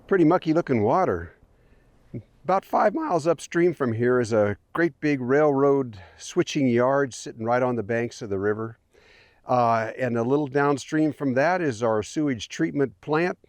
Pretty mucky looking water. About 5 miles upstream from here is a great big railroad switching yard sitting right on the banks of the river. And a little downstream from that is our sewage treatment plant.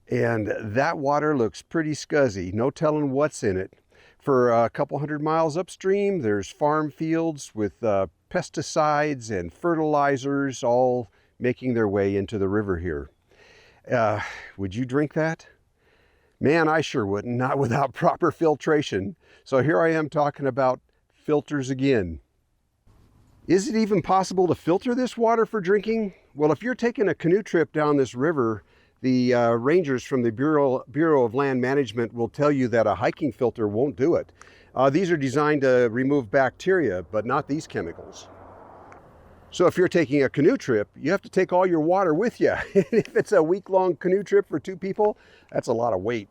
And that water looks pretty scuzzy, no telling what's in it. For a couple 100 miles upstream, there's farm fields with pesticides and fertilizers all making their way into the river here. Would you drink that? Man, I sure wouldn't, not without proper filtration. So here I am talking about filters again. Is it even possible to filter this water for drinking? Well, if you're taking a canoe trip down this river, the rangers from the Bureau of Land Management will tell you that a hiking filter won't do it. These are designed to remove bacteria, but not these chemicals. So if you're taking a canoe trip, you have to take all your water with you. If it's a week-long canoe trip for 2 people, that's a lot of weight.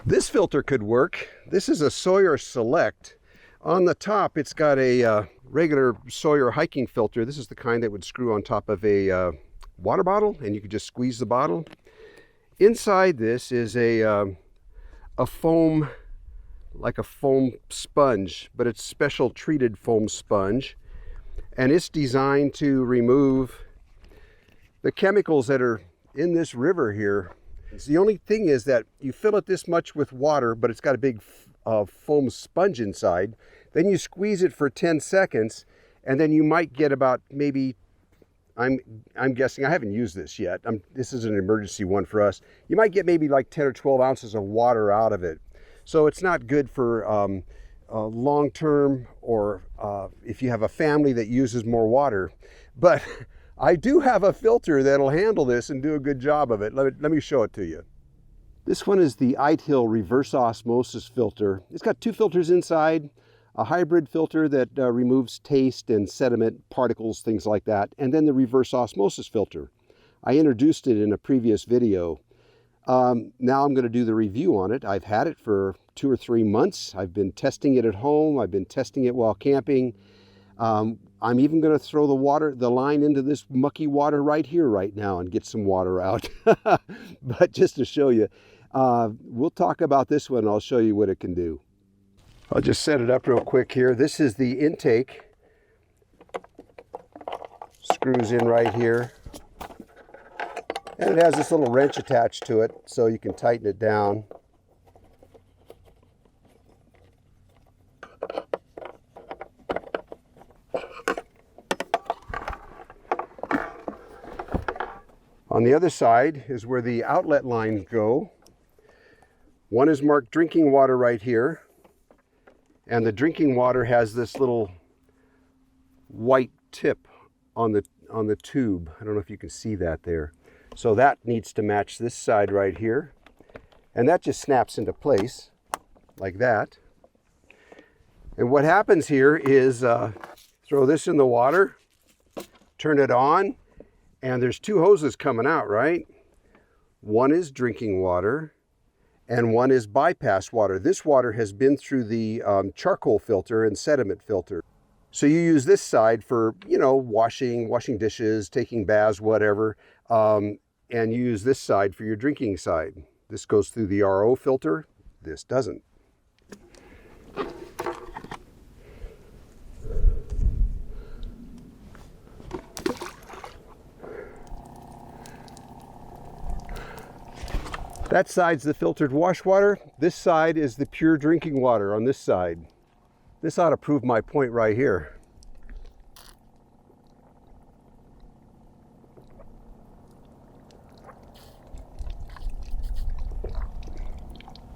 This filter could work. This is a Sawyer Select. On the top, it's got a regular Sawyer hiking filter. This is the kind that would screw on top of a water bottle, and you could just squeeze the bottle. Inside this is a foam, like a foam sponge, but it's special treated foam sponge. And it's designed to remove the chemicals that are in this river here. The only thing is that you fill it this much with water, but it's got a big foam sponge inside. Then you squeeze it for 10 seconds, and then you might get about maybe, I'm guessing, I haven't used this yet. This is an emergency one for us. You might get maybe like 10 or 12 ounces of water out of it. So it's not good for long-term, or if you have a family that uses more water. But I do have a filter that'll handle this and do a good job of it. Let me show it to you. This one is the Itehil reverse osmosis filter. It's got 2 filters inside, a hybrid filter that removes taste and sediment, particles, things like that, and then the reverse osmosis filter. I introduced it in a previous video. Now I'm going to do the review on it. I've had it for 2 or 3 months. I've been testing it at home. I've been testing it while camping. I'm even going to throw the line into this mucky water right here right now and get some water out. But just to show you, we'll talk about this one. I'll show you what it can do. I'll just set it up real quick here. This is the intake. Screws in right here. And it has this little wrench attached to it, so you can tighten it down. On the other side is where the outlet lines go. One is marked drinking water right here, and the drinking water has this little white tip on the tube. I don't know if you can see that there. So that needs to match this side right here. And that just snaps into place like that. And what happens here is throw this in the water, turn it on, and there's 2 hoses coming out, right? One is drinking water and one is bypass water. This water has been through the charcoal filter and sediment filter. So you use this side for, you know, washing dishes, taking baths, whatever. And you use this side for your drinking side. This goes through the RO filter. This doesn't. That side's the filtered wash water. This side is the pure drinking water on this side. This ought to prove my point right here.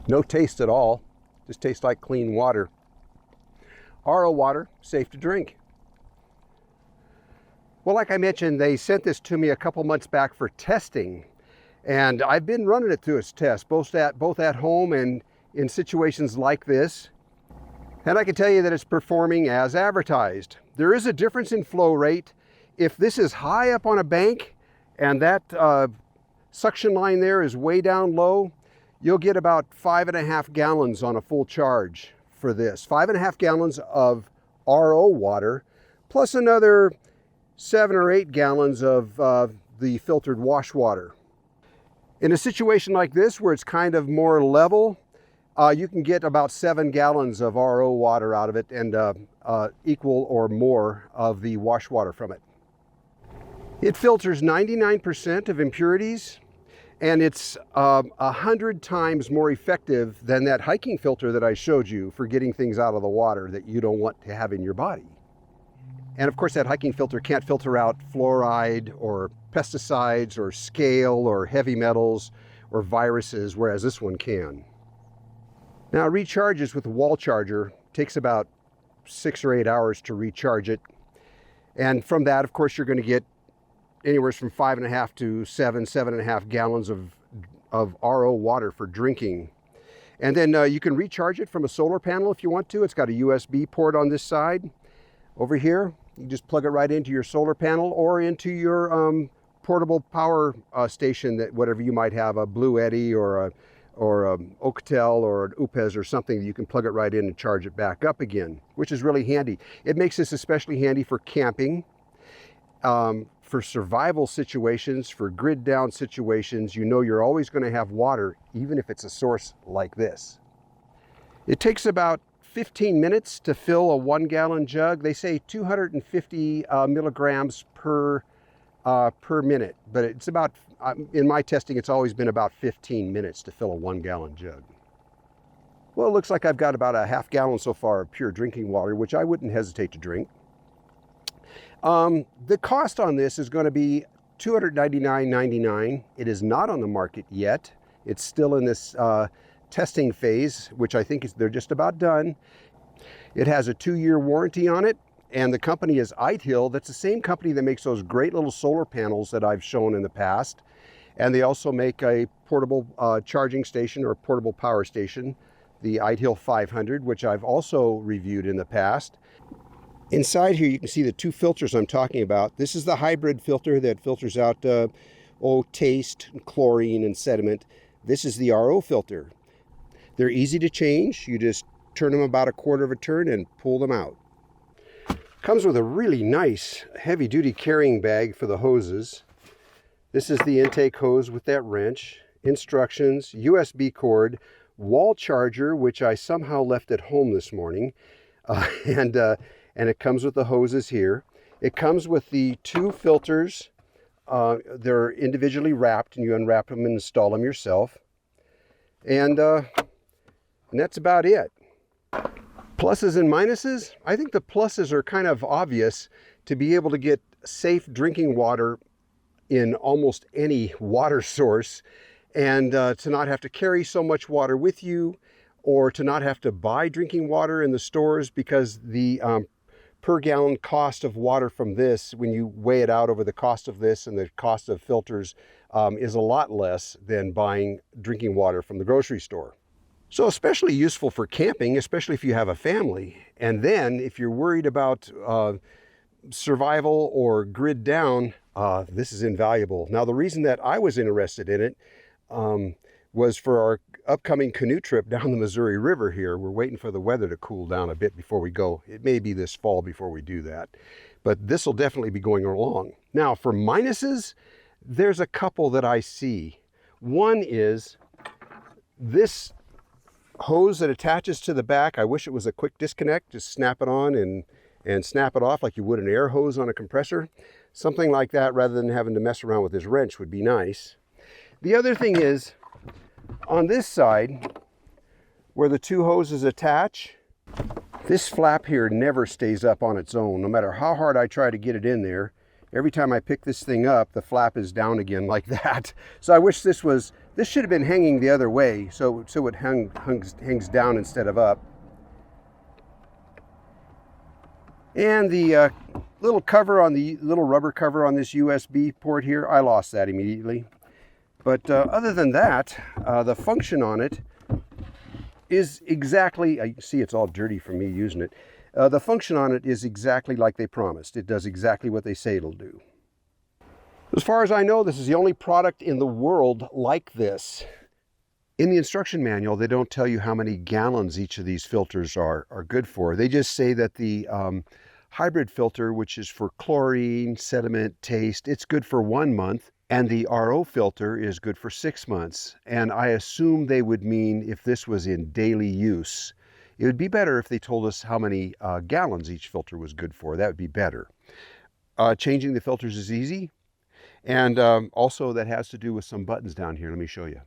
No taste at all, just tastes like clean water. RO water, safe to drink. Well, like I mentioned, they sent this to me a couple months back for testing. And I've been running it through its test, both at home and in situations like this. And I can tell you that it's performing as advertised. There is a difference in flow rate. If this is high up on a bank and that suction line there is way down low, you'll get about 5.5 gallons on a full charge for this. 5.5 gallons of RO water, plus another 7 or 8 gallons of the filtered wash water. In a situation like this where it's kind of more level, you can get about 7 gallons of RO water out of it and equal or more of the wash water from it. It filters 99% of impurities, and it's 100 times more effective than that hiking filter that I showed you for getting things out of the water that you don't want to have in your body. And of course, that hiking filter can't filter out fluoride or pesticides or scale or heavy metals or viruses, whereas this one can. Now, it recharges with a wall charger. It takes about 6 or 8 hours to recharge it. And from that, of course, you're going to get anywhere from 5.5 to 7.5 gallons of RO water for drinking. And then you can recharge it from a solar panel if you want to. It's got a USB port on this side. Over here, you just plug it right into your solar panel or into your portable power station, that whatever you might have, a Blue Eddy or a Ocatel or an UPEZ or something, you can plug it right in and charge it back up again, which is really handy. It makes this especially handy for camping, for survival situations, for grid down situations. You know you're always going to have water, even if it's a source like this. It takes about 15 minutes to fill a 1 gallon jug. They say 250 milligrams per minute, but it's about, in my testing, it's always been about 15 minutes to fill a 1 gallon jug. Well, it looks like I've got about a half gallon so far of pure drinking water, which I wouldn't hesitate to drink. The cost on this is going to be $299.99. It is not on the market yet. It's still in this testing phase, which I think they're just about done. It has a 2-year warranty on it, and the company is Itehil. That's the same company that makes those great little solar panels that I've shown in the past. And they also make a portable charging station or portable power station, the Itehil 500, which I've also reviewed in the past. Inside here, you can see the 2 filters I'm talking about. This is the hybrid filter that filters out taste, chlorine, and sediment. This is the RO filter. They're easy to change. You just turn them about 1/4 of a turn and pull them out. Comes with a really nice heavy-duty carrying bag for the hoses. This is the intake hose with that wrench, instructions, USB cord, wall charger, which I somehow left at home this morning, and it comes with the hoses here. It comes with the 2 filters. They're individually wrapped, and you unwrap them and install them yourself. And that's about it. Pluses and minuses? I think the pluses are kind of obvious. To be able to get safe drinking water in almost any water source, and to not have to carry so much water with you, or to not have to buy drinking water in the stores, because the per gallon cost of water from this, when you weigh it out over the cost of this and the cost of filters, is a lot less than buying drinking water from the grocery store. So especially useful for camping, especially if you have a family. And then if you're worried about survival or grid down, this is invaluable. Now, the reason that I was interested in it was for our upcoming canoe trip down the Missouri River here. We're waiting for the weather to cool down a bit before we go. It may be this fall before we do that, but this will definitely be going along. Now, for minuses, there's a couple that I see. One is this hose that attaches to the back. I wish it was a quick disconnect. Just snap it on and snap it off like you would an air hose on a compressor. Something like that, rather than having to mess around with this wrench, would be nice. The other thing is, on this side, where the 2 hoses attach, this flap here never stays up on its own. No matter how hard I try to get it in there, every time I pick this thing up, the flap is down again like that. So I wish this should have been hanging the other way, so it hangs down instead of up. And the little rubber cover on this USB port here, I lost that immediately. But other than that, the function on it is exactly, you can see it's all dirty from me using it. The function on it is exactly like they promised. It does exactly what they say it'll do. As far as I know, this is the only product in the world like this. In the instruction manual, they don't tell you how many gallons each of these filters are good for. They just say that the hybrid filter, which is for chlorine, sediment, taste, it's good for 1 month. And the RO filter is good for 6 months. And I assume they would mean if this was in daily use. It would be better if they told us how many gallons each filter was good for. That would be better. Changing the filters is easy. And also that has to do with some buttons down here. Let me show you.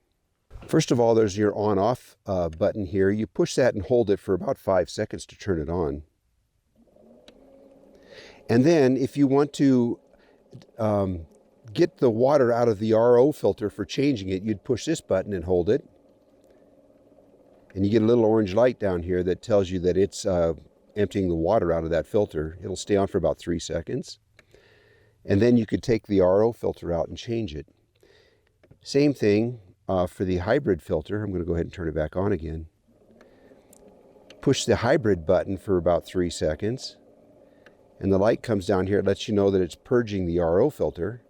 First of all, there's your on-off button here. You push that and hold it for about 5 seconds to turn it on. And then if you want to get the water out of the RO filter for changing it, you'd push this button and hold it. And you get a little orange light down here that tells you that it's emptying the water out of that filter. It'll stay on for about 3 seconds. And then you could take the RO filter out and change it. Same thing for the hybrid filter. I'm going to go ahead and turn it back on again. Push the hybrid button for about 3 seconds. And the light comes down here. It lets you know that it's purging the RO filter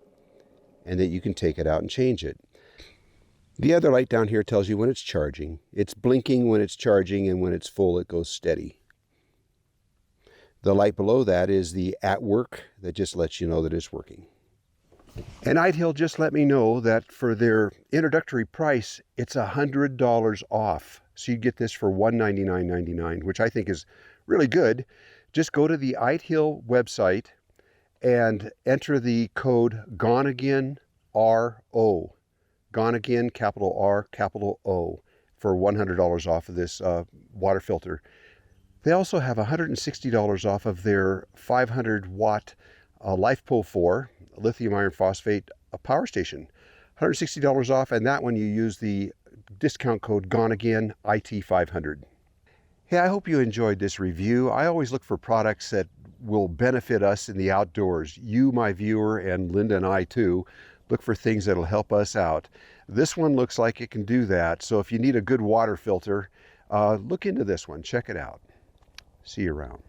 and that you can take it out and change it. The other light down here tells you when it's charging. It's blinking when it's charging, and when it's full, it goes steady. The light below that is the at work that just lets you know that it's working. And Itehil just let me know that for their introductory price, it's $100 off. So you get this for $199.99, which I think is really good. Just go to the Itehil website and enter the code Gonagain RO. Gonagain, capital R, capital O, for $100 off of this water filter. They also have $160 off of their 500 watt LifePo 4 lithium iron phosphate power station. $160 off, and that one you use the discount code Gonagain IT500. Hey, I hope you enjoyed this review. I always look for products that will benefit us in the outdoors. You, my viewer, and Linda and I too, look for things that'll help us out. This one looks like it can do that. So if you need a good water filter, look into this one. Check it out. See you around.